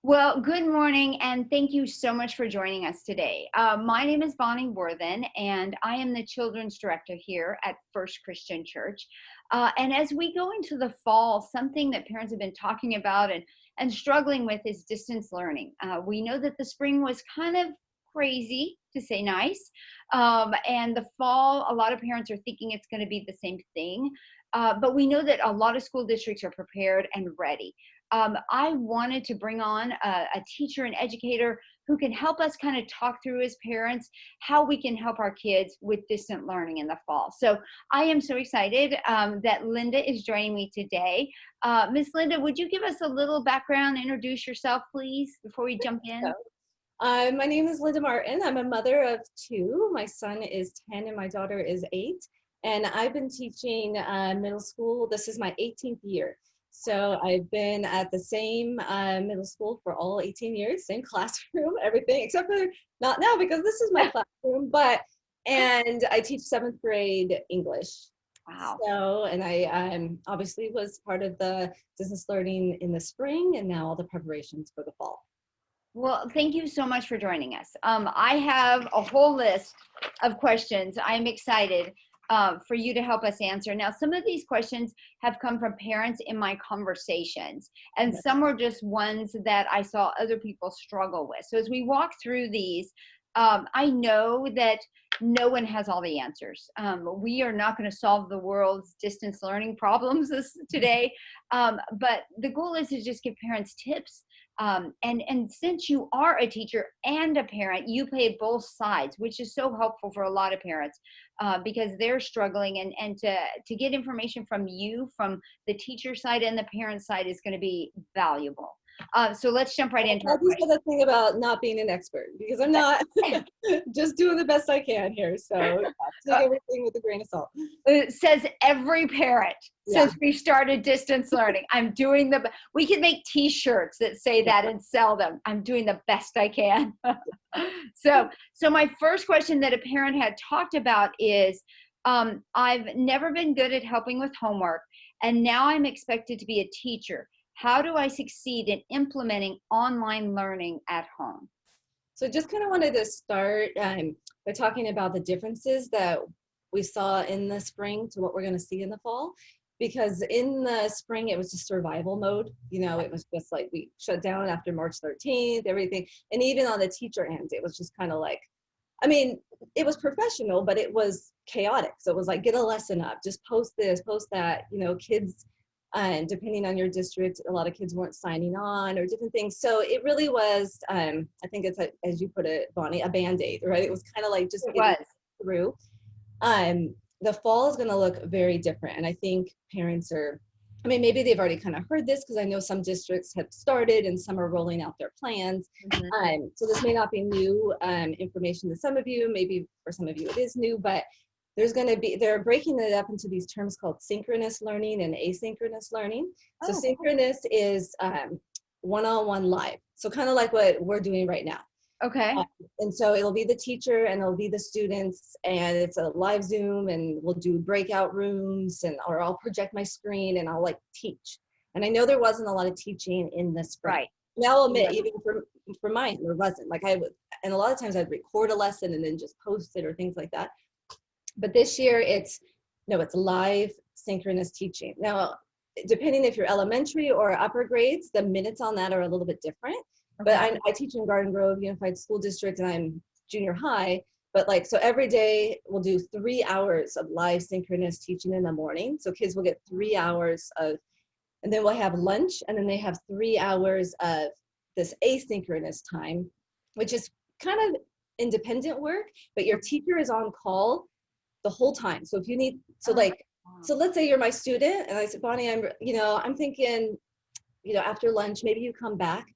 Well, good morning, and thank you so much for joining us today. My name is Bonnie Worthen, and I am the children's director here at First Christian Church. And as we go into the fall, something that parents have been talking about and struggling with is distance learning. We know that the spring was kind of crazy, to say nice, and the fall, a lot of parents are thinking it's going to be the same thing. But we know that a lot of school districts are prepared and ready. I wanted to bring on a teacher and educator who can help us kind of talk through as parents how we can help our kids with distant learning in the fall. So I am so excited that Linda is joining me today. Miss Linda, would you give us a little background, introduce yourself, please, before we jump in? My name is Linda Martin. I'm a mother of two. My son is 10 and my daughter is 8. And I've been teaching middle school. This is my 18th year. So I've been at the same middle school for all 18 years, same classroom, everything, except for not now because this is my classroom, and I teach 7th grade English. Wow. So, and I obviously was part of the distance learning in the spring and now all the preparations for the fall. Well, thank you so much for joining us. I have a whole list of questions. I'm excited for you to help us answer. Now, some of these questions have come from parents in my conversations, and some are just ones that I saw other people struggle with. So as we walk through these, I know that no one has all the answers. We are not going to solve the world's distance learning problems today, but the goal is to just give parents tips. And since you are a teacher and a parent, you play both sides, which is so helpful for a lot of parents because they're struggling. And to get information from you, from the teacher side and the parent side, is going to be valuable. So let's jump right into I our just question. got to think about not being an expert because I'm not just doing the best I can here. So take everything with a grain of salt. It says every parent Yeah. since we started distance learning. We can make t-shirts that say that and sell them. I'm doing the best I can. So my first question that a parent had talked about is, I've never been good at helping with homework, and now I'm expected to be a teacher. How do I succeed in implementing online learning at home? So just kind of wanted to start by talking about the differences that we saw in the spring to what we're going to see in the fall. Because in the spring, it was just survival mode. You know, it was just like we shut down after March 13th, everything. And even on the teacher end, it was just kind of like, I mean, it was professional, but it was chaotic. So it was like, get a lesson up, just post this, post that, you know, kids, and depending on your district, a lot of kids weren't signing on or different things. So it really was, I think it's, as you put it, Bonnie, a Band-Aid, right? It was kind of like just It getting was. through. The fall is going to look very different. And I think parents are, I mean, maybe they've already kind of heard this because I know some districts have started and some are rolling out their plans. So this may not be new information to some of you, maybe for some of you it is new, but they're breaking it up into these terms called synchronous learning and asynchronous learning. So synchronous is one-on-one live. So kind of like what we're doing right now. Okay. And so it'll be the teacher and it'll be the students and it's a live Zoom and we'll do breakout rooms or I'll project my screen and I'll like teach. And I know there wasn't a lot of teaching in the spring. Right. And I'll admit, even for mine, there wasn't. Like I would, and a lot of times I'd record a lesson and then just post it or things like that. But this year it's live synchronous teaching. Now, depending if you're elementary or upper grades, the minutes on that are a little bit different. But I teach in Garden Grove Unified School District and I'm junior high. But like, so every day we'll do 3 hours of live synchronous teaching in the morning. So kids will get 3 hours of, and then we'll have lunch and then they have 3 hours of this asynchronous time, which is kind of independent work, but your teacher is on call the whole time. So if you need, so let's say you're my student and I said, Bonnie, I'm thinking, after lunch, maybe you come back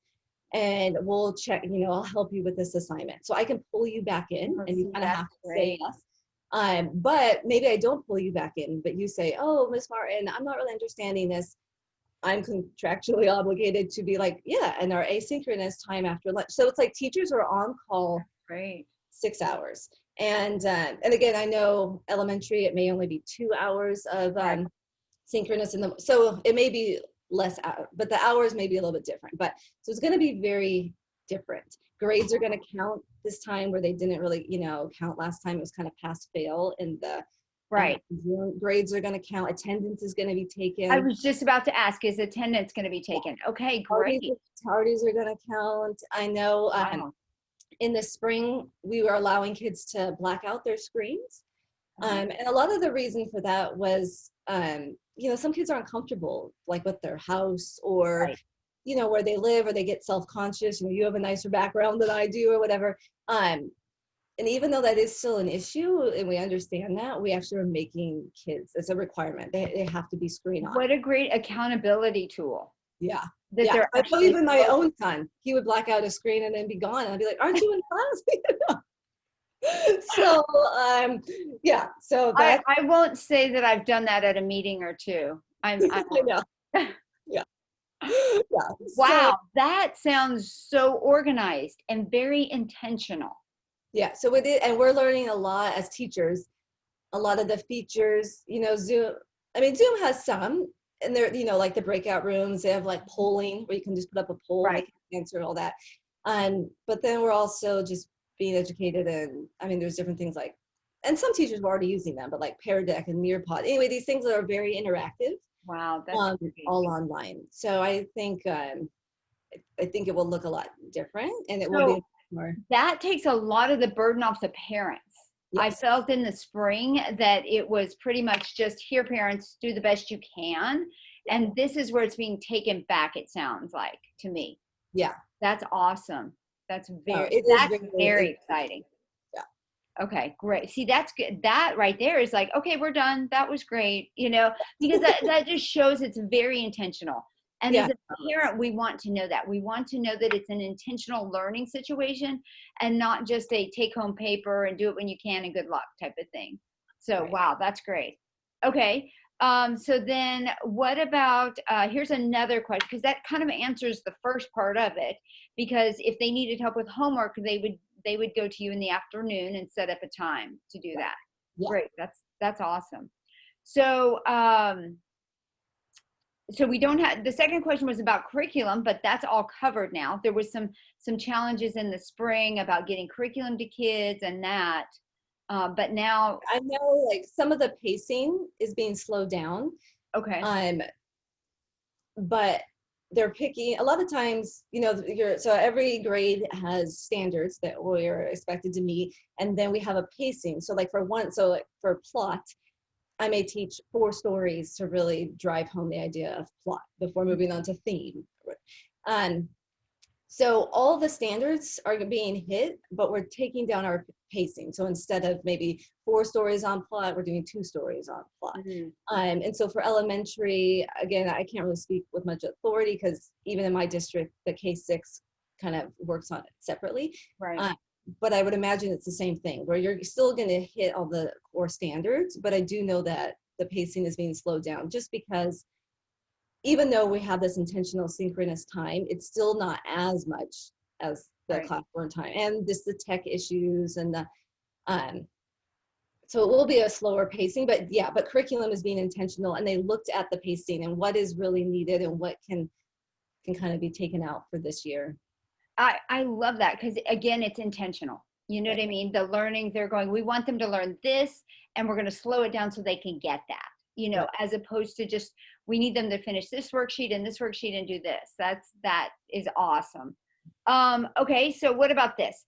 and we'll check, I'll help you with this assignment. So I can pull you back in and you kind of have to say yes. But maybe I don't pull you back in, but you say, oh, Miss Martin, I'm not really understanding this. I'm contractually obligated to be like, yeah, and our asynchronous time after lunch. So it's like teachers are on call 6 hours. And again, I know elementary, it may only be 2 hours of synchronous so it may be less hour, but the hours may be a little bit different. But so it's going to be very different. Grades are going to count this time where they didn't really, count last time. It was kind of pass fail in the Right. Zoom. Grades are going to count. Attendance is going to be taken. I was just about to ask, is attendance going to be taken? Okay, great. Tardies are going to count. I know Wow. in the spring, we were allowing kids to black out their screens. Uh-huh. And a lot of the reason for that was, some kids aren't comfortable like with their house or, Right. Where they live, or they get self-conscious. You have a nicer background than I do or whatever. And even though that is still an issue and we understand that, we actually are making kids, it's a requirement. They have to be screen on. What a great accountability tool. Yeah. That Yeah. they're I know actually even my own son, he would black out a screen and then be gone. And I'd be like, aren't you in class? So, yeah. So that I won't say that I've done that at a meeting or two. I know. Yeah. Yeah. Wow, that sounds so organized and very intentional. Yeah. So with it, and we're learning a lot as teachers, a lot of the features, Zoom, Zoom has some, and they're, like the breakout rooms, they have like polling where you can just put up a poll and they Right. can answer all that. But then we're also just being educated, and there's different things like, and some teachers were already using them, but like Pear Deck and Nearpod. Anyway, these things that are very interactive, Wow, that's great. all online. So I think it will look a lot different, and it will So be more. that takes a lot of the burden off the parents. I Yes. felt in the spring that it was pretty much just, here, parents, do the best you can. And this is where it's being taken back, it sounds like to me. Yeah. That's awesome. That's No, very exciting. Yeah. Okay, great. See, that's good. That right there is like, okay, we're done. That was great. Because that just shows it's very intentional. And Yeah. as a parent, we want to know that. We want to know that it's an intentional learning situation and not just a take home paper and do it when you can and good luck type of thing. So, Right. wow, that's great. Okay. So then what about, here's another question, because that kind of answers the first part of it, because if they needed help with homework, they would go to you in the afternoon and set up a time to do that. Yeah. Great. That's awesome. So, so we don't have, the second question was about curriculum, but that's all covered now. There was some challenges in the spring about getting curriculum to kids and that, but now. I know like some of the pacing is being slowed down. Okay. But they're picking a lot of times, so every grade has standards that we're expected to meet, and then we have a pacing. So like for plot, I may teach 4 stories to really drive home the idea of plot before moving on to theme. So all the standards are being hit, but we're taking down our pacing. So instead of maybe 4 stories on plot, we're doing 2 stories on plot. Mhm. And so for elementary, again, I can't really speak with much authority because even in my district, the K-6 kind of works on it separately. Right. But I would imagine it's the same thing where you're still going to hit all the core standards, but I do know that the pacing is being slowed down just because even though we have this intentional synchronous time, it's still not as much as the Right. classroom time, and the tech issues and the so it will be a slower pacing, but curriculum is being intentional, and they looked at the pacing and what is really needed and what can kind of be taken out for this year. I love that because again, it's intentional. You know what I mean? The learning, they're going, we want them to learn this and we're going to slow it down so they can get that, as opposed to just, we need them to finish this worksheet and this worksheet and do this. That is awesome. Okay, so what about this?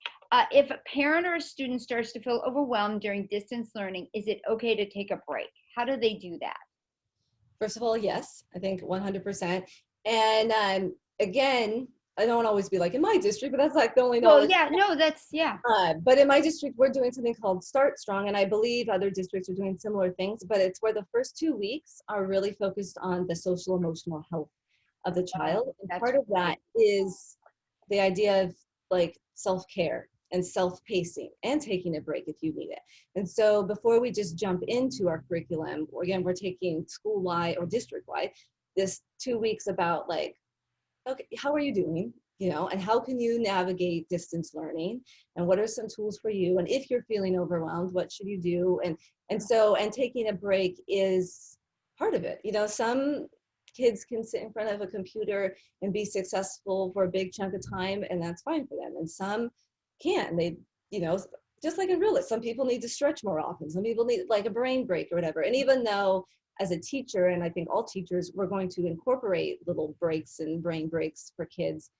If a parent or a student starts to feel overwhelmed during distance learning, is it okay to take a break? How do they do that? First of all, yes, I think 100%. And again, I don't always be like in my district, but that's like the only knowledge. Well, yeah, no, that's, yeah. But in my district, we're doing something called Start Strong, and I believe other districts are doing similar things, but it's where the first 2 weeks are really focused on the social emotional health of the child. And part of that is the idea of like self-care and self-pacing and taking a break if you need it. And so before we just jump into our curriculum, again, we're taking school-wide or district-wide, this 2 weeks about like, okay, how are you doing? And how can you navigate distance learning? And what are some tools for you? And if you're feeling overwhelmed, what should you do? And taking a break is part of it. Some kids can sit in front of a computer and be successful for a big chunk of time, and that's fine for them. And some can't. They, you know, just like in real life, some people need to stretch more often. Some people need like a brain break or whatever. And even though as a teacher, and I think all teachers, we're going to incorporate little breaks and brain breaks for kids.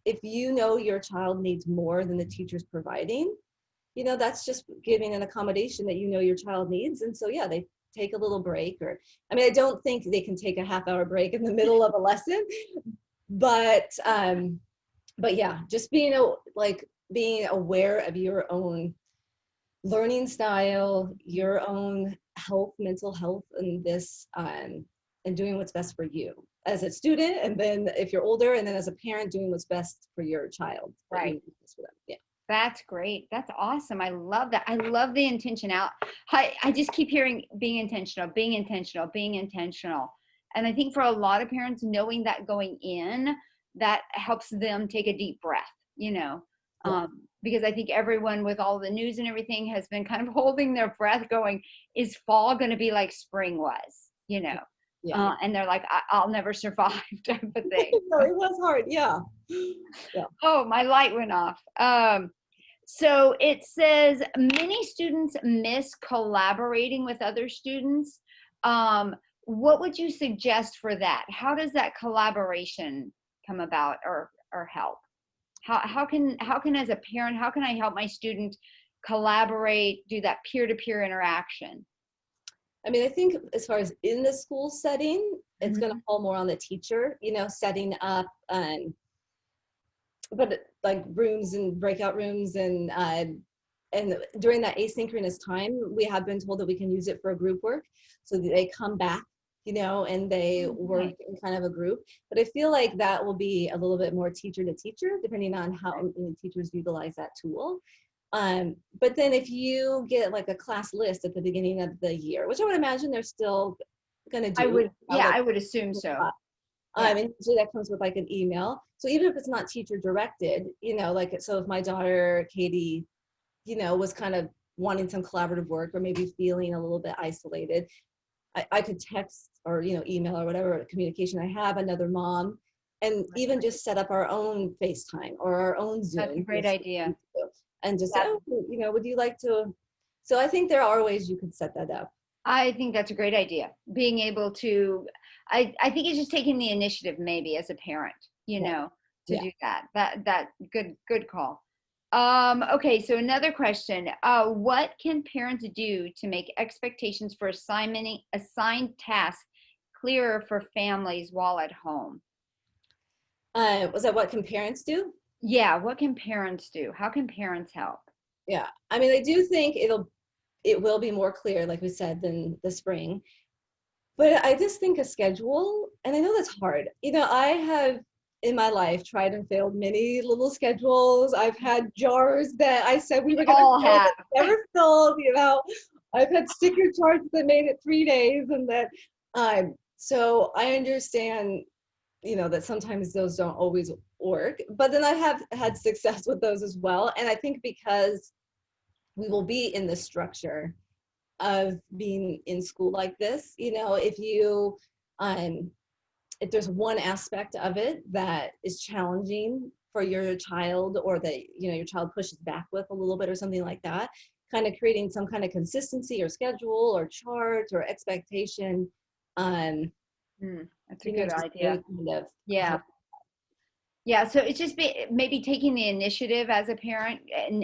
If you know your child needs more than the teacher's providing, you know, that's just giving an accommodation that you know your child needs. And so, yeah, they take a little break. Or, I mean, I don't think they can take a half-hour break in the middle of a lesson, but yeah, just being aware of your own learning style, your own health, mental health, and this, and doing what's best for you as a student, and then if you're older, and then as a parent, doing what's best for your child. Right. For them. Yeah. That's great. That's awesome. I love that. I love the intention out. I just keep hearing being intentional, being intentional, being intentional. And I think for a lot of parents, knowing that going in, that helps them take a deep breath, you know, because I think everyone with all the news and everything has been kind of holding their breath going, is fall going to be like spring was, you know? Yeah. And they're like, I'll never survive type of thing. No, it was hard. Yeah. Yeah. Oh, my light went off. So it says many students miss collaborating with other students. What would you suggest for that? How does that collaboration come about or help? How can as a parent, how can I help my student collaborate, do that peer-to-peer interaction? I mean, I think as far as in the school setting, it's going to fall more on the teacher, you know, setting up, but like rooms and breakout rooms, and during that asynchronous time, we have been told that we can use it for group work, so that they come back, you know, and they work in kind of a group. But I feel like that will be a little bit more teacher to teacher, depending on how teachers utilize that tool. But then if you get like a class list at the beginning of the year, which I would imagine they're still going to do. I would assume so. And usually that comes with like an email. So even if it's not teacher directed, you know, like, so if my daughter, Katie, you know, was kind of wanting some collaborative work, or maybe feeling a little bit isolated, I could text or, you know, email or whatever communication I have another mom, and even just set up our own FaceTime or our own Zoom. That's a great idea. And just, you know, would you like to? So I think there are ways you could set that up. I think that's a great idea. Being able to, I think it's just taking the initiative maybe as a parent, you know, to do that. That good call. Okay, so another question. What can parents do to make expectations for assigned tasks clearer for families while at home? Was that what can parents do? Yeah, what can parents do? How can parents help? Yeah, I mean, I do think it will be more clear, like we said, than the spring. But I just think a schedule, and I know that's hard. You know, I have in my life tried and failed many little schedules. I've had jars that I said we were going to fill that never filled. You know, I've had sticker charts that made it 3 days, and that. So I understand, you know, that sometimes those don't always work, but then I have had success with those as well. And I think because we will be in the structure of being in school like this, you know, if there's one aspect of it that is challenging for your child, or that, you know, your child pushes back with a little bit or something like that, kind of creating some kind of consistency or schedule or chart or expectation. That's a good idea. Yeah, so it's just maybe taking the initiative as a parent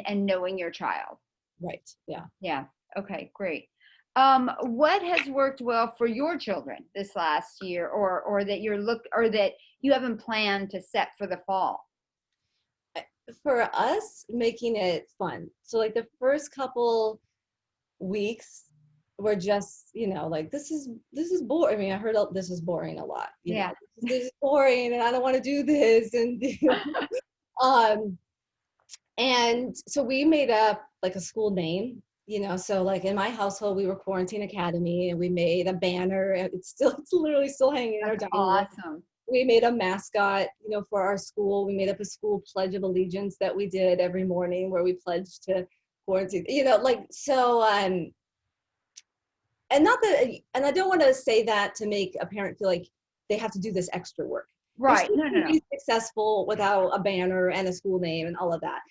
and knowing your child. Right, yeah. Yeah, okay, great. What has worked well for your children this last year, or that that you haven't planned to set for the fall? For us, making it fun. So like the first couple weeks were just, you know, like, this is boring. I mean, I heard this is boring a lot. You know, this is boring, and I don't want to do this. And and so we made up like a school name, you know. So like in my household, we were Quarantine Academy, and we made a banner, and it's literally still hanging in our dining room. Awesome. We made a mascot, you know, for our school. We made up a school pledge of allegiance that we did every morning, where we pledged to quarantine, you know, like, so, and not that, and I don't want to say that to make a parent feel like they have to do this extra work. Right. They're No, still no, no. be successful without a banner and a school name and all of that.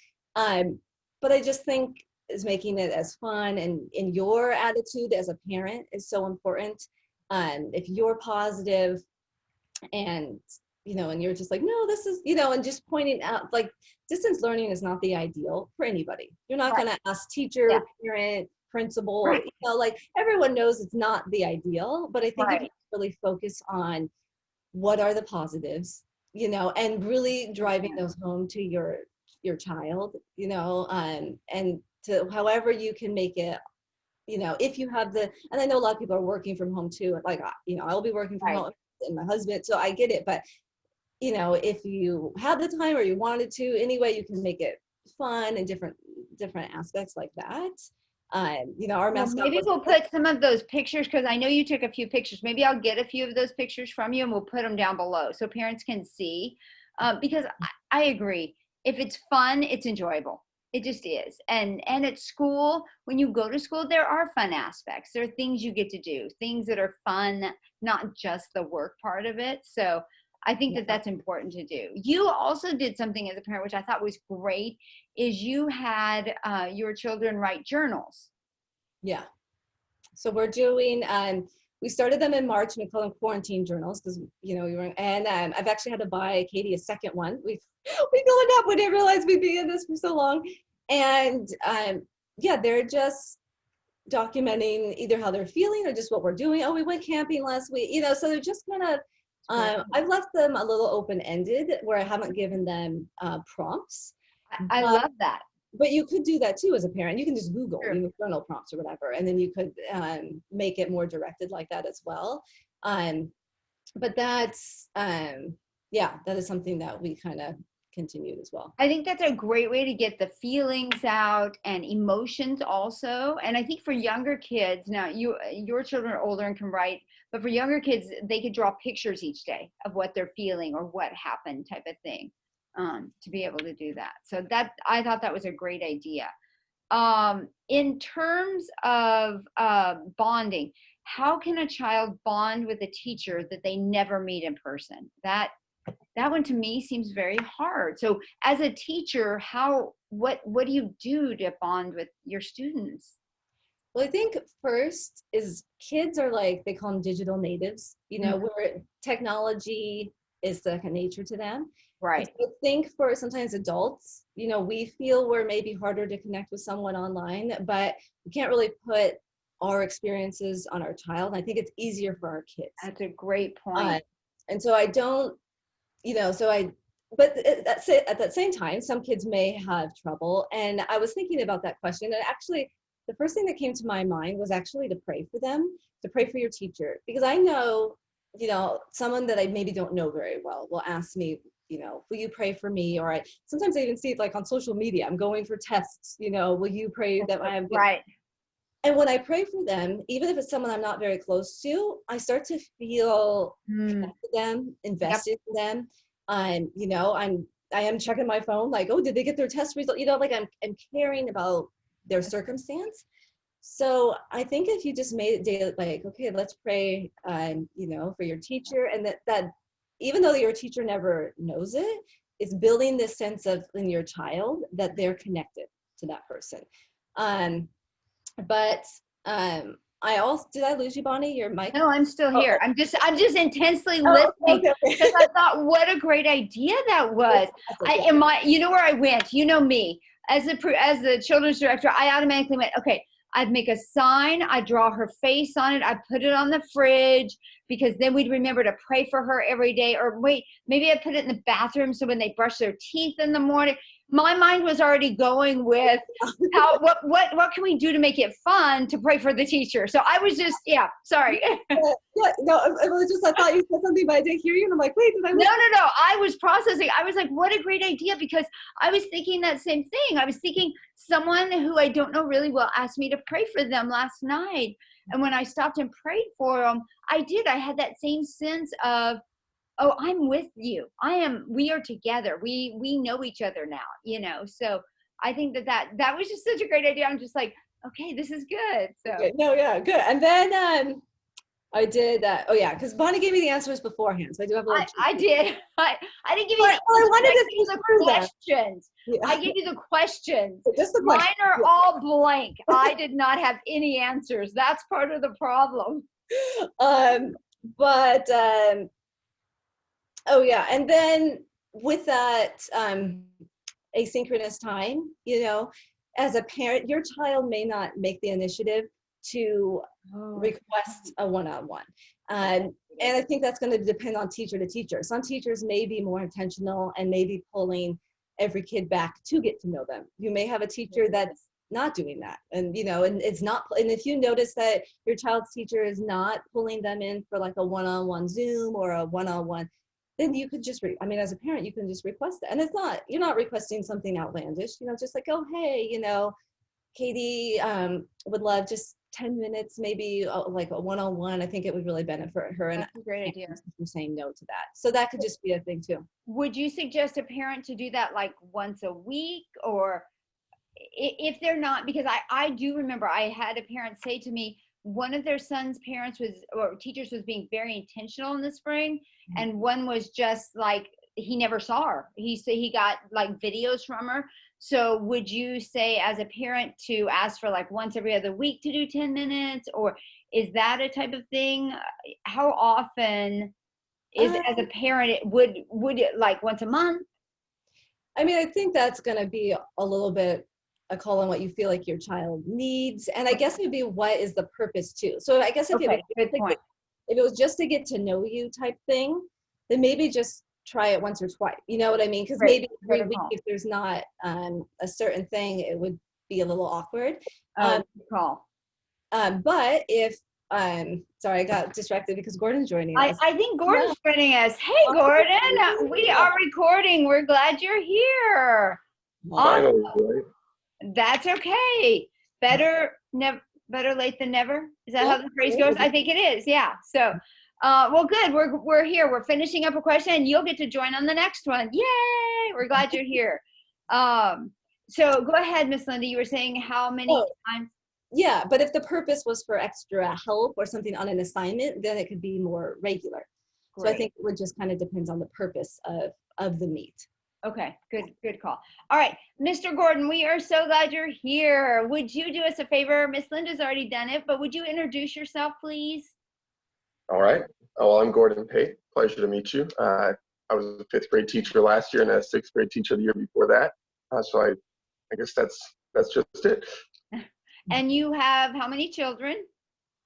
But I just think is making it as fun, and in your attitude as a parent is so important. If you're positive and and you're just like, no, this is, and just pointing out, like, distance learning is not the ideal for anybody. You're not Right. going to ask Yeah. teacher, parent, principal, Right. like everyone knows it's not the ideal, but I think if you Right. really focus on what are the positives, and really driving those home to your child, and to however you can make it, if you have and I know a lot of people are working from home too, like, I'll be working from Right. home and my husband, so I get it, but if you have the time or you wanted to, any way you can make it fun and different aspects like that. Our Well, mascot maybe was we'll put some of those pictures, because I know you took a few pictures. Maybe I'll get a few of those pictures from you and we'll put them down below so parents can see. Because I agree. If it's fun, it's enjoyable. It just is. And at school, when you go to school, there are fun aspects. There are things you get to do, things that are fun, not just the work part of it. So I think that yeah, that's important to do. You also did something as a parent, which I thought was great, is you had your children write journals. yeah. So we're doing, we started them in March, and we call them quarantine journals because, we were, and I've actually had to buy Katie a second one. We filled it up. We didn't realize we'd be in this for so long. And yeah, they're just documenting either how they're feeling or just what we're doing. Oh, we went camping last week, so they're just kind of, I've left them a little open-ended where I haven't given them prompts. I love that. But you could do that too as a parent. You can just Google, Sure. journal prompts or whatever, and then you could make it more directed like that as well. But that's, yeah, that is something that we kind of continued as well. I think that's a great way to get the feelings out and emotions also. And I think for younger kids, now your children are older and can write, but for younger kids, they could draw pictures each day of what they're feeling or what happened, type of thing, to be able to do that. So that, I thought that was a great idea. In terms of bonding, how can a child bond with a teacher that they never meet in person? That one to me seems very hard. So as a teacher, what do you do to bond with your students? Well, I think first is kids are like, they call them digital natives, where technology is second nature to them. Right. So I think for sometimes adults, we feel we're maybe harder to connect with someone online, but we can't really put our experiences on our child. I think it's easier for our kids. That's a great point. And so I don't, but at that same time, some kids may have trouble. And I was thinking about that question. And actually, the first thing that came to my mind was actually to pray for them, to pray for your teacher. Because I know, someone that I maybe don't know very well will ask me, will you pray for me? Or sometimes I even see it like on social media. I'm going for tests, will you pray that I have good? Right. And when I pray for them, even if it's someone I'm not very close to, I start to feel connected to them, invested in them. I am checking my phone, like, oh, did they get their test result? Like I'm caring about their circumstance. So I think if you just made it daily, like, okay, let's pray, for your teacher, and that even though your teacher never knows it, it's building this sense of in your child that they're connected to that person. But did I lose you, Bonnie? Your mic? No, I'm still here. I'm just intensely Oh, listening okay. because I thought, what a great idea that was. Okay. You know where I went. You know me as the children's director. I automatically went, okay, I'd make a sign. I'd draw her face on it. I'd put it on the fridge because then we'd remember to pray for her every day. Or wait, maybe I put it in the bathroom so when they brush their teeth in the morning. My mind was already going with what can we do to make it fun to pray for the teacher. So I was just, sorry. Yeah, no, it was just, I thought you said something, but I didn't hear you, and I'm like, wait, did I? No. I was processing. I was like, what a great idea, because I was thinking that same thing. I was thinking someone who I don't know really well asked me to pray for them last night. And when I stopped and prayed for them, I had that same sense of, oh, I'm with you. We are together. We know each other now, so I think that was just such a great idea. I'm just like, okay, this is good. So Okay, no, yeah, good. And then I did that. Oh yeah, because Bonnie gave me the answers beforehand, so I do have a little. I did. I didn't give you But, the well, I answers, wanted I to gave you think the through them. questions. Yeah. I gave you the questions. Just the question. Mine are all blank. I did not have any answers. That's part of the problem. But oh yeah, and then with that asynchronous time, as a parent, your child may not make the initiative to request a one-on-one. And I think that's going to depend on teacher to teacher. Some teachers may be more intentional and maybe pulling every kid back to get to know them. You may have a teacher that's not doing that, and it's not. And if you notice that your child's teacher is not pulling them in for like a one-on-one Zoom or a one-on-one, then you could just as a parent, you can just request it. And you're not requesting something outlandish, just like, oh hey, Katie would love just 10 minutes, maybe like a one-on-one. I think it would really benefit her. And that's a great idea. From saying no to that. So that could just be a thing too. Would you suggest a parent to do that like once a week, or if they're not, because I do remember I had a parent say to me, one of their son's parents or teachers was being very intentional in the spring, and one was just like, he never saw her. He said he got like videos from her. So would you say as a parent to ask for like once every other week to do 10 minutes, or is that a type of thing? How often is as a parent, would it like once a month? I think that's going to be a little bit a call on what you feel like your child needs. And I guess it'd be, what is the purpose too? So I guess if it was just to get to know you type thing, then maybe just try it once or twice. You know what I mean? Because maybe every week, if there's not a certain thing, it would be a little awkward. But if sorry, I got distracted because Gordon's joining us. I think Gordon's joining us. Hey, Gordon, we are recording. We're glad you're here. Finally, right? That's okay. Better late than never. Is that how the phrase goes? I think it is. Yeah. So, well, good. We're here. We're finishing up a question, and you'll get to join on the next one. Yay! We're glad you're here. So go ahead, Miss Linda. You were saying how many times? Yeah, but if the purpose was for extra help or something on an assignment, then it could be more regular. Great. So I think it would just kind of depend on the purpose of the meet. Okay, good call. All right, Mr. Gordon, we are so glad you're here. Would you do us a favor? Miss Linda's already done it, but would you introduce yourself, please? All right. Well, I'm Gordon Pate. Pleasure to meet you. I was a 5th grade teacher last year and a 6th grade teacher the year before that. So I guess that's just it. And you have how many children?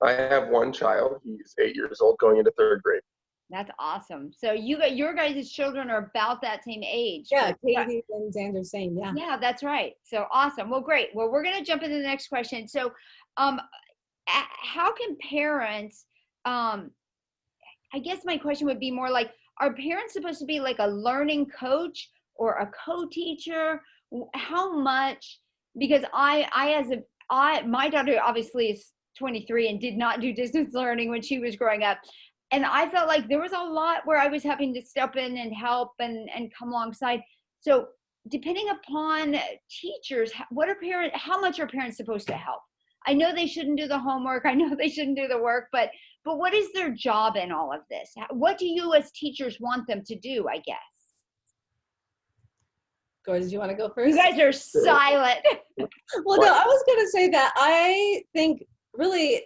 I have one child. He's 8 years old, going into 3rd grade. That's awesome. So your guys' children are about that same age. Yeah, Katie and Xander, same. Yeah. Yeah, that's right. So awesome. Well, great. Well, we're going to jump into the next question. So, how can parents? I guess my question would be more like, are parents supposed to be like a learning coach or a co-teacher? How much? Because my daughter obviously is 23 and did not do distance learning when she was growing up. And I felt like there was a lot where I was having to step in and help and come alongside. So depending upon teachers, how much are parents supposed to help? I know they shouldn't do the homework. I know they shouldn't do the work, but what is their job in all of this? What do you as teachers want them to do, I guess? Gordon, do you want to go first? You guys are silent. Well, no, I was going to say that I think really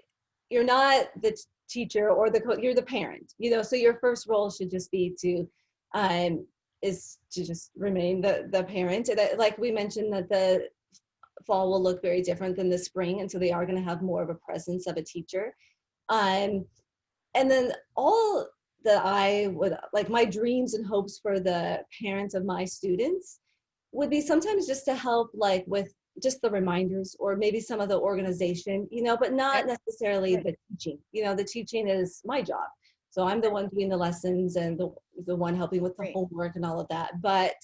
you're not the teacher or you're the parent, so your first role should just be to just remain the parent. And like we mentioned, that the fall will look very different than the spring, and so they are going to have more of a presence of a teacher. And then all that I would like, my dreams and hopes for the parents of my students would be sometimes just to help like with just the reminders or maybe some of the organization, but not necessarily the teaching. The teaching is my job. So I'm the one doing the lessons and the one helping with the homework and all of that. But,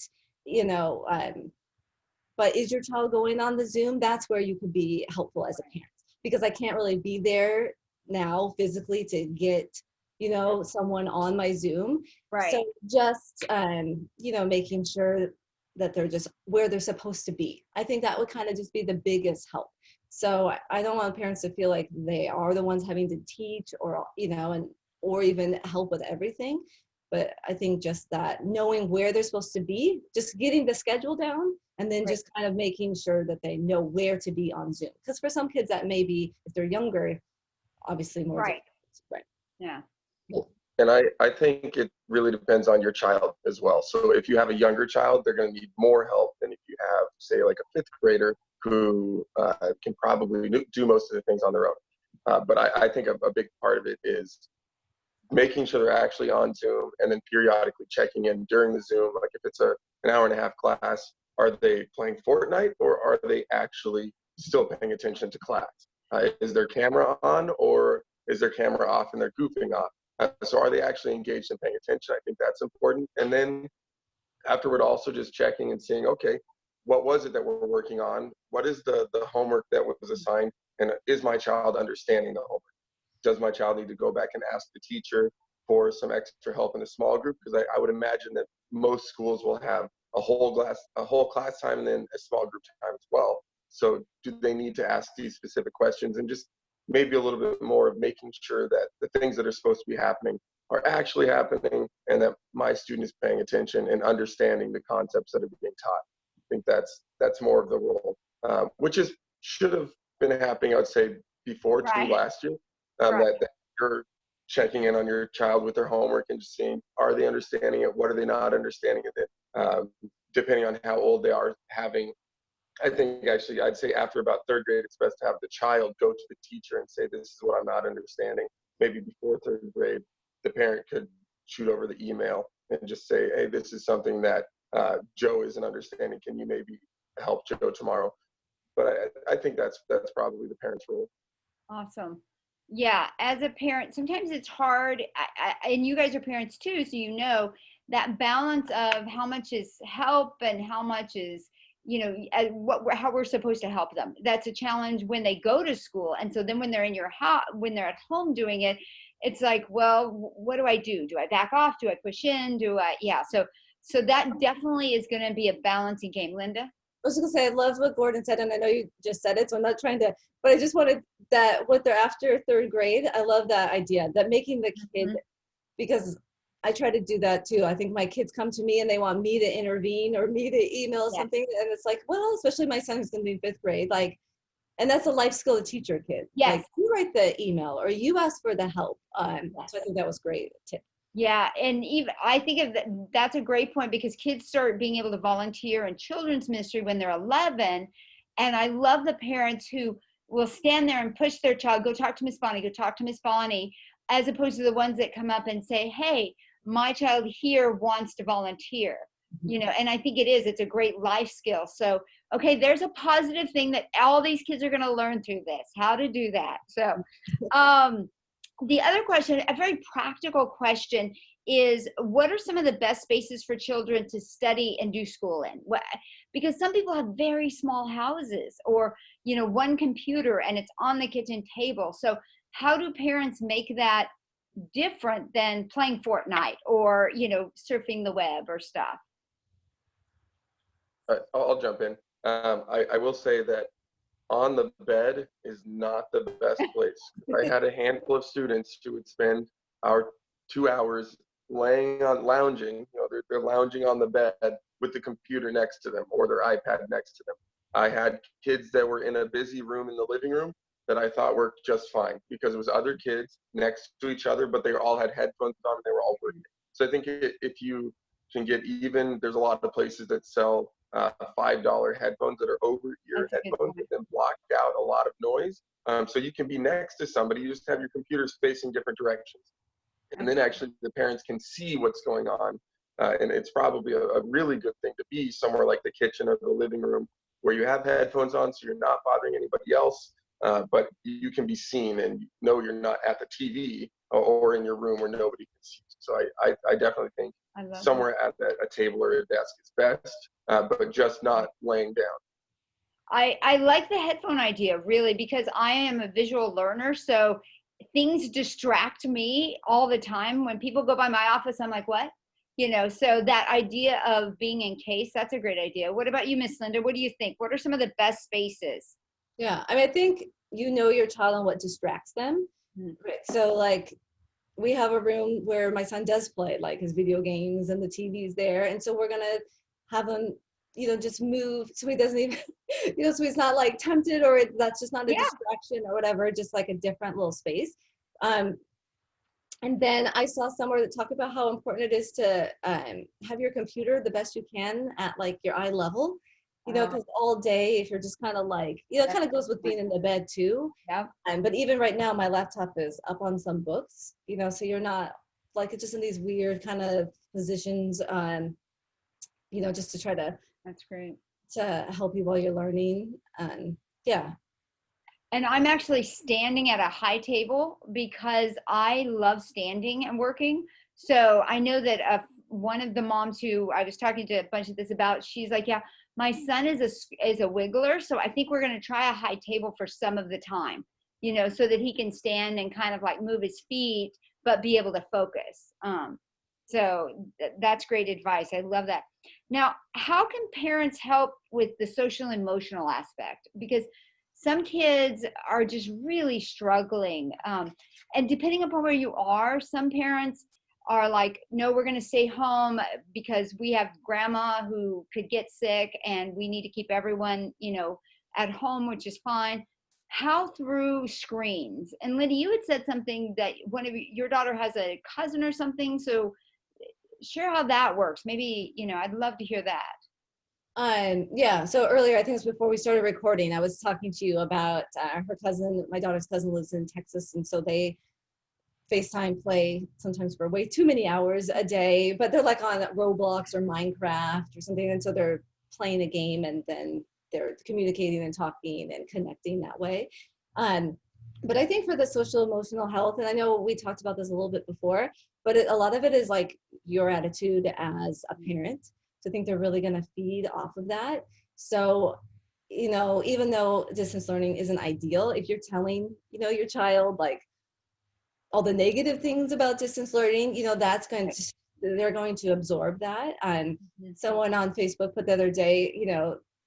but is your child going on the Zoom? That's where you could be helpful as a parent, because I can't really be there now physically to get, someone on my Zoom. Right. So just, making sure that they're just where they're supposed to be. I think that would kind of just be the biggest help, So I don't want parents to feel like they are the ones having to teach or, or even help with everything. But I think just that knowing where they're supposed to be, just getting the schedule down, and then Right. just kind of making sure that they know where to be on Zoom. Because for some kids that may be, if they're younger, obviously more Right. difficult. Right. Yeah. And I think it really depends on your child as well. So if you have a younger child, they're going to need more help than if you have, say, like a fifth grader who can probably do most of the things on their own. But I think a big part of it is making sure they're actually on Zoom and then periodically checking in during the Zoom. Like if it's an hour and a half class, are they playing Fortnite or are they actually still paying attention to class? Is their camera on or is their camera off and they're goofing off? So are they actually engaged and paying attention? I think that's important. And then afterward, also just checking and seeing, okay, what was it that we're working on? What is the homework that was assigned? And is my child understanding the homework? Does my child need to go back and ask the teacher for some extra help in a small group? Because I would imagine that most schools will have a whole class time and then a small group time as well. So do they need to ask these specific questions, and just maybe a little bit more of making sure that the things that are supposed to be happening are actually happening and that my student is paying attention and understanding the concepts that are being taught. I think that's more of the role, which should have been happening, I would say, before Right. last year. Right. That you're checking in on your child with their homework and just seeing, are they understanding it? What are they not understanding of it? Depending on how old they are, I think actually I'd say after about third grade, it's best to have the child go to the teacher and say, this is what I'm not understanding. Maybe before third grade, the parent could shoot over the email and just say, hey, this is something that Joe isn't understanding. Can you maybe help Joe tomorrow? But I think that's probably the parent's role. Awesome. Yeah, as a parent, sometimes it's hard, and you guys are parents too, so you know that balance of how much is help and how much is, how we're supposed to help them. That's a challenge when they go to school, and so then when they're in your house, when they're at home doing it, it's like, well, what do I do? Do I back off? Do I push in? Yeah. So that definitely is going to be a balancing game, Linda. I was just gonna say, I love what Gordon said, and I know you just said it, so I'm not trying to, but I just wanted that what they're after third grade. I love that idea, that making the kid, because I try to do that too. I think my kids come to me and they want me to intervene or me to email something, and it's like, well, especially my son who's gonna be in fifth grade, like, and that's a life skill to teach your kid. Yes. Like, you write the email or you ask for the help. So I think that was great tip. Yeah, and even I think that's a great point because kids start being able to volunteer in children's ministry when they're 11, and I love the parents who will stand there and push their child, go talk to Miss Bonnie, go talk to Miss Bonnie, as opposed to the ones that come up and say, hey, my child here wants to volunteer. And I think it's a great life skill. So, okay, there's a positive thing that all these kids are going to learn through this, how to do that. So, the other question, a very practical question, is what are some of the best spaces for children to study and do school in? Because some people have very small houses or, one computer and it's on the kitchen table. So how do parents make that different than playing Fortnite or, surfing the web or stuff? I'll jump in. I will say that on the bed is not the best place. I had a handful of students who would spend our 2 hours lounging, they're lounging on the bed with the computer next to them or their iPad next to them. I had kids that were in a busy room in the living room that I thought worked just fine because it was other kids next to each other, but they all had headphones on and they were all working. So I think if you can get even, there's a lot of places that sell $5 headphones that are over-ear headphones that then block out a lot of noise. So you can be next to somebody, you just have your computers facing different directions. And then actually the parents can see what's going on. And it's probably a really good thing to be somewhere like the kitchen or the living room where you have headphones on so you're not bothering anybody else, but you can be seen and you're not at the TV or in your room where nobody can see. So I definitely think somewhere at a table or a desk is best, but just not laying down. I like the headphone idea really because I am a visual learner. So things distract me all the time. When people go by my office, I'm like, what? So that idea of being in case, that's a great idea. What about you, Miss Linda? What do you think? What are some of the best spaces? Yeah, I mean, I think you know your child and what distracts them. Mm. Right. So like we have a room where my son does play like his video games and the TV's there. And so we're gonna have him, just move so he doesn't even, so he's not like tempted or that's just not a Yeah. distraction or whatever, just like a different little space. Um, and then I saw somewhere that talked about how important it is to have your computer the best you can at like your eye level, Uh, because all day, if you're just kind of like, it that's kind of goes with being in the bed too. yeah. But even right now, my laptop is up on some books, so you're not like it's just in these weird kind of positions, just to try That's great. to help you while you're learning. Yeah. And I'm actually standing at a high table because I love standing and working. So I know that one of the moms who I was talking to a bunch of this about, she's like, yeah, my son is a wiggler, so I think we're going to try a high table for some of the time, so that he can stand and kind of like move his feet, but be able to focus. So that's great advice. I love that. Now, how can parents help with the social emotional aspect? Because some kids are just really struggling. And depending upon where you are, some parents are like, no, we're going to stay home because we have grandma who could get sick and we need to keep everyone, at home, which is fine. How through screens? And Lindy, you had said something that one of your daughter has a cousin or something. So share how that works. Maybe, I'd love to hear that. Yeah, so earlier, I think it was before we started recording, I was talking to you about her cousin. My daughter's cousin lives in Texas, and so they FaceTime play sometimes for way too many hours a day, but they're like on Roblox or Minecraft or something, and so they're playing a game and then they're communicating and talking and connecting that way. Um, but I think for the social emotional health, and I know we talked about this a little bit before, but a lot of it is like your attitude as a parent. So I think they're really going to feed off of that. So, even though distance learning isn't ideal, if you're telling, your child like all the negative things about distance learning, that's going to, they're going to absorb that. And someone on Facebook put the other day,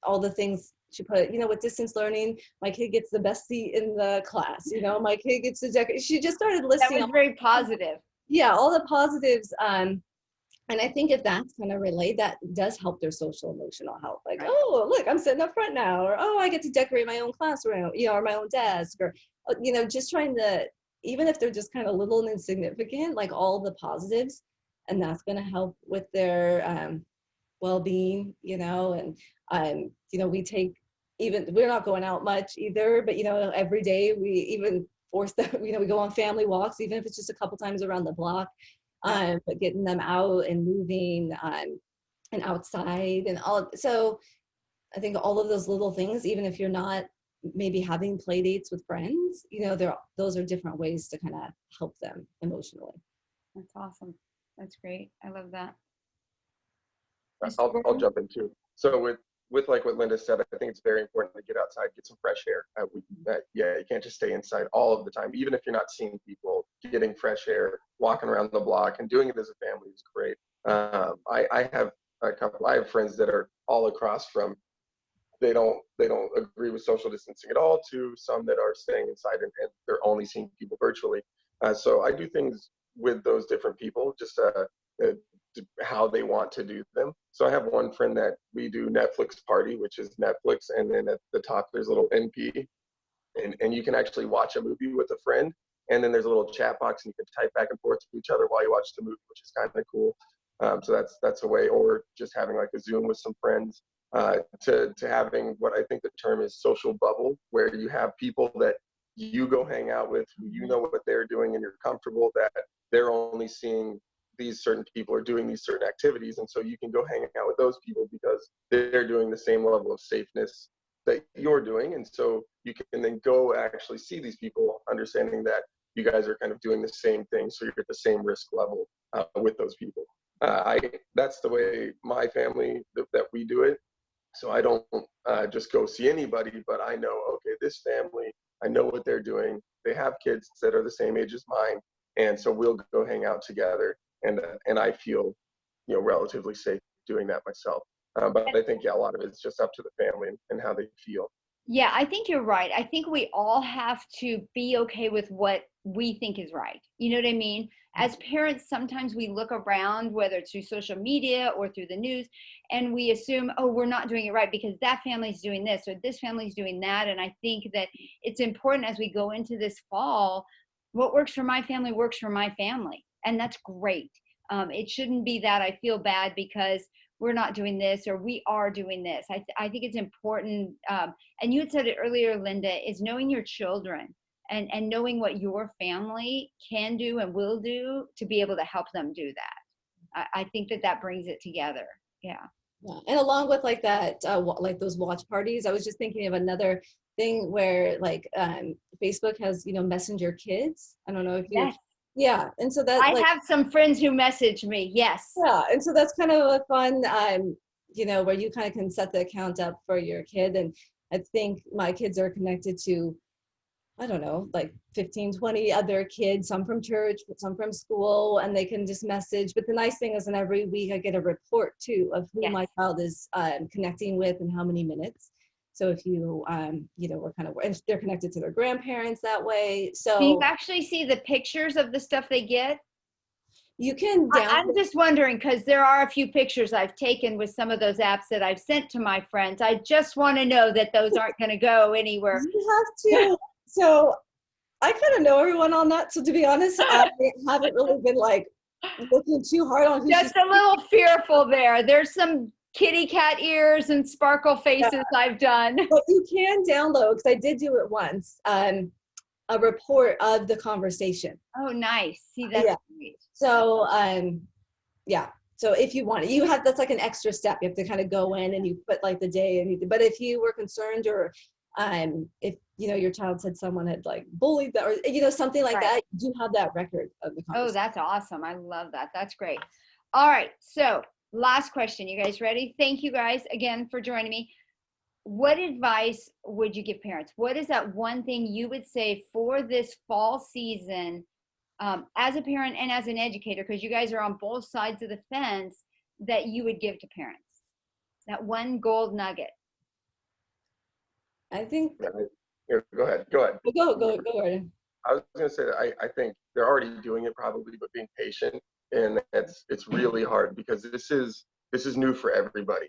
all the things she put, with distance learning, my kid gets the best seat in the class, my kid gets the decoration. She just started That listing was very positive. yeah, all the positives. And I think if that's kind of relayed, that does help their social emotional health. Like, Right. oh, look, I'm sitting up front now, or oh, I get to decorate my own classroom, or my own desk, or just trying to, even if they're just kind of little and insignificant, like all the positives, and that's going to help with their well-being, and we take, even we're not going out much either, but every day we even force them, we go on family walks, even if it's just a couple times around the block, but getting them out and moving and outside and all. So I think all of those little things, even if you're not maybe having play dates with friends, those are different ways to kind of help them emotionally. That's awesome. That's great. I love that. I'll jump in too. So with like what Linda said, I think it's very important to get outside, get some fresh air. Yeah, you can't just stay inside all of the time. Even if you're not seeing people, getting fresh air, walking around the block, and doing it as a family is great. I have I have friends that are all across from, they don't agree with social distancing at all, to some that are staying inside and they're only seeing people virtually. So I do things with those different people, just how they want to do them. So I have one friend that we do Netflix party, which is Netflix, and then at the top there's a little NP, and you can actually watch a movie with a friend, and then there's a little chat box and you can type back and forth to each other while you watch the movie, which is kind of cool. So that's a way, or just having like a Zoom with some friends, to having what I think the term is social bubble, where you have people that you go hang out with who you know what they're doing and you're comfortable that they're only seeing these certain people are doing these certain activities, and so you can go hang out with those people because they're doing the same level of safeness that you're doing, and so you can then go actually see these people, understanding that you guys are kind of doing the same thing, so you're at the same risk level with those people. That's the way my family that we do it. So I don't just go see anybody, but I know, okay, this family, I know what they're doing. They have kids that are the same age as mine, and so we'll go hang out together, and I feel, relatively safe doing that myself. But I think, yeah, a lot of it's just up to the family and how they feel. Yeah, I think you're right. I think we all have to be okay with what we think is right. You know what I mean? As parents, sometimes we look around, whether it's through social media or through the news, and we assume, oh, we're not doing it right because that family's doing this or this family's doing that. And I think that it's important as we go into this fall, what works for my family works for my family. And that's great. It shouldn't be that I feel bad because we're not doing this or we are doing this. I think it's important. And you had said it earlier, Linda, is knowing your children and knowing what your family can do and will do to be able to help them do that. I think that that brings it together. Yeah. Yeah. And along with like that, like those watch parties, I was just thinking of another thing where like Facebook has, Messenger Kids. I don't know if you, Yes. yeah. And so that I like, have some friends who message me. Yes. yeah. And so that's kind of a fun, where you kind of can set the account up for your kid. And I think my kids are connected to, I don't know, like 15, 20 other kids, some from church, some from school, and they can just message. But the nice thing is, in every week I get a report too of who Yes. my child is connecting with and how many minutes. So if you, we're kind of, and they're connected to their grandparents that way. Do you So actually see the pictures of the stuff they get? you can I'm download. just wondering because there are a few pictures I've taken with some of those apps that I've sent to my friends. I just want to know that those aren't going to go anywhere. You have to. So I kind of know everyone on that. So to be honest, I haven't really been like looking too hard on who's Just a little fearful there. There's some kitty cat ears and sparkle faces I've done. But you can download, because I did do it once, a report of the conversation. Oh, nice. See, that's Yeah. great. So, yeah. So if you want it, that's like an extra step. You have to kind of go in and you put like the day but if you were concerned or if your child said someone had like bullied them or something like that, you do have that record of the conversation. Oh, that's awesome. I love that. That's great. All right. So last question. You guys ready? Thank you guys again for joining me. What advice would you give parents? What is that one thing you would say for this fall season as a parent and as an educator, because you guys are on both sides of the fence, that you would give to parents? That one gold nugget. I think. Here, go ahead. Go ahead. I was going to say that I think they're already doing it probably, but being patient, and it's really hard because this is new for everybody.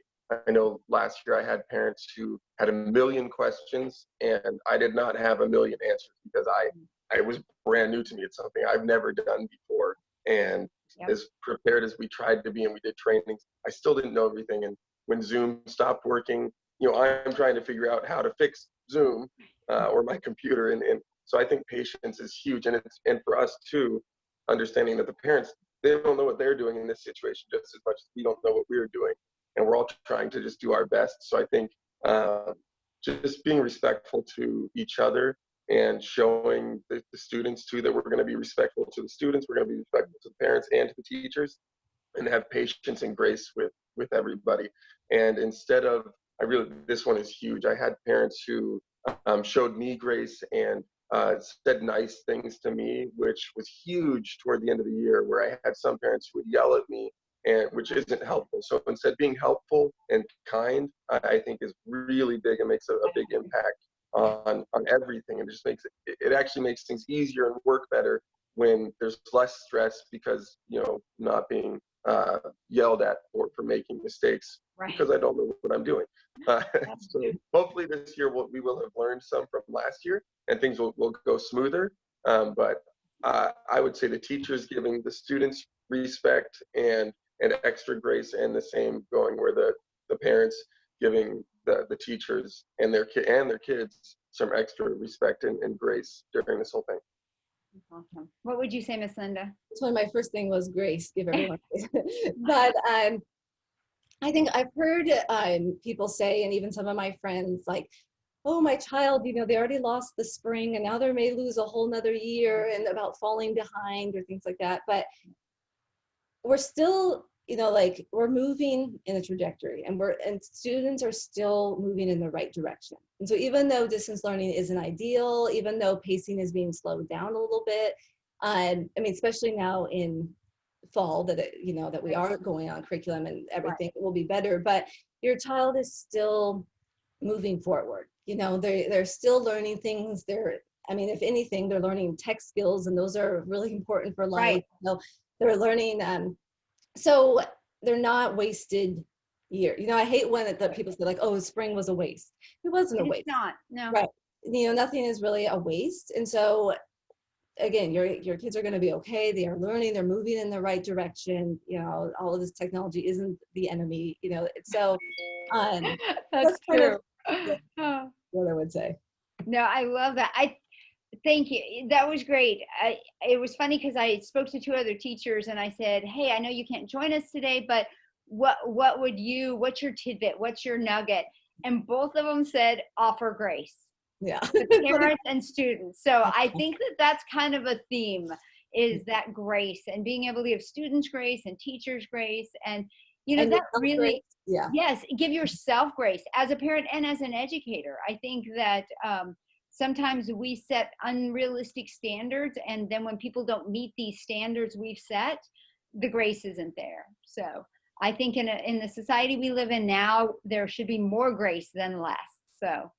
I know last year I had parents who had a million questions, and I did not have a million answers because I was brand new to me. It's something I've never done before, and as prepared as we tried to be, and we did trainings, I still didn't know everything. And when Zoom stopped working, I'm trying to figure out how to fix Zoom or my computer, and so I think patience is huge, and for us too, understanding that the parents, they don't know what they're doing in this situation just as much as we don't know what we're doing, and we're all trying to just do our best. So I think just being respectful to each other and showing the students too that we're going to be respectful to the students, we're going to be respectful to the parents and to the teachers, and have patience and grace with everybody. And instead of, this one is huge. I had parents who showed me grace and said nice things to me, which was huge toward the end of the year, where I had some parents who would yell at me, and which isn't helpful. So instead, being helpful and kind, I think is really big and makes a big impact on everything. And just it actually makes things easier and work better when there's less stress because, not being yelled at for making mistakes because I don't know what I'm doing. So hopefully this year we will have learned some from last year and things will go smoother. But I would say the teachers giving the students respect and extra grace, and the same going where the parents giving the teachers and their kids some extra respect and grace during this whole thing. Awesome. What would you say, Miss Linda? That's why my first thing was grace, give everyone grace. But I think I've heard people say, and even some of my friends, like, oh, my child, they already lost the spring and now they may lose a whole nother year, and about falling behind or things like that. But we're still, we're moving in a trajectory, and students are still moving in the right direction. And so even though distance learning isn't ideal, even though pacing is being slowed down a little bit, especially now in fall that that we are going on curriculum and everything will be better, but your child is still moving forward. you know, they're still learning things. I mean, if anything, they're learning tech skills, and those are really important for life. Right. So they're learning, so they're not wasted year. You know, I hate when the people say like, oh, spring was a waste. It wasn't a It's waste. not. No. Right. You know, nothing is really a waste. And so again, your kids are going to be okay. They are learning, they're moving in the right direction. You know, all of this technology isn't the enemy, you know. So That's kind of true. Oh. what I would say. No, I love that. Thank you. That was great. It was funny because I spoke to 2 other teachers and I said, "Hey, I know you can't join us today, but what's your tidbit? What's your nugget?" And both of them said, "Offer grace." Yeah. The parents and students. So I think that that's kind of a theme, is that grace and being able to give students grace and teachers grace. And, you know, And that yourself really, grace. Yeah. yes, give yourself grace as a parent and as an educator. I think that sometimes we set unrealistic standards, and then when people don't meet these standards we've set, the grace isn't there. So I think in the society we live in now, there should be more grace than less. So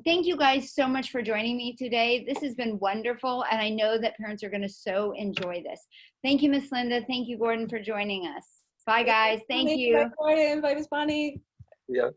thank you guys so much for joining me today. This has been wonderful, and I know that parents are going to so enjoy this. Thank you, Miss Linda. Thank you, Gordon, for joining us. Bye, guys. Thank you. Bye, Gordon. Bye, Miss Bonnie. Yeah.